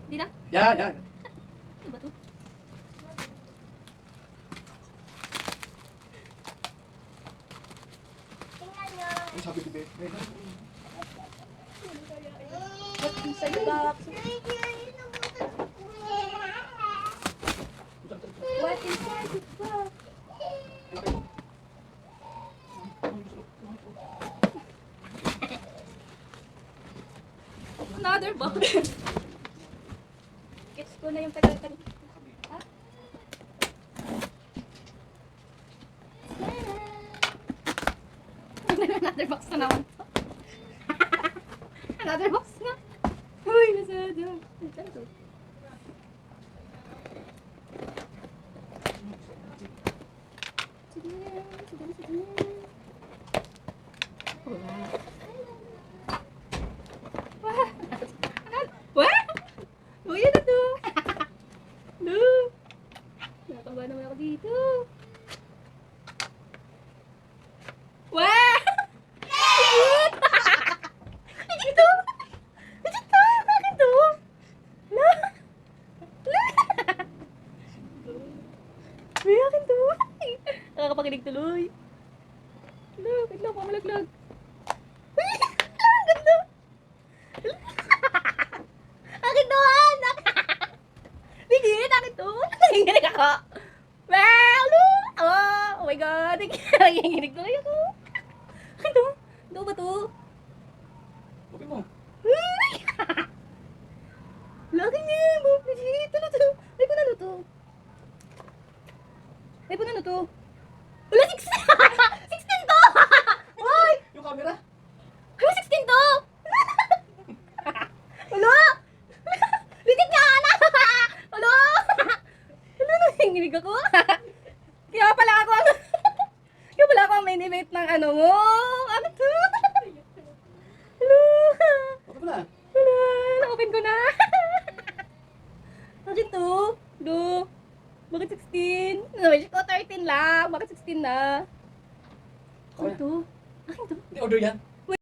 Di na? Yan. Ano ba to? Ay, sabi ko, babe. What's inside the box? What inside the box? Another box. Gets ko na yung tagal-tagal. Ha? Another box na naman to. Another box na. Uy, nasada. Saan to? What? Uy, ano to? No. Nakakaba naman ako dito. Wow! Cute! Legit to! Legit to! Bakit to? La! La! May akin to! Nakakapakinig tuloy. La, wait lang, pamalaglag. Uy! Ang ganda! Akin to, anak! Legit, akin to! Nanginginig ako! Wow! Look! Oh my God! Nanginginig tuloy ako! Akin to! Ito ba to? Okay mo. Uy! Laki niya! Legit! Ano to? Ay, kung ano to? Ay, kung ano to? Wala, 16! 16 to! Uy! Yung camera? Ay, 16 to! Wala! Legit nga, anak! Wala! Wala, nanginginig ako. Kaya pala ako ang... Kaya pala ako ang main event ng ano mo. Ano to? Hello? Okay pala. Wala, na-open ko na. Bakit to? Do? Bakit 16? Wish ko 13 lang. Bakit 16 na? Ano Okay. to? Akin to? Hindi, order yan.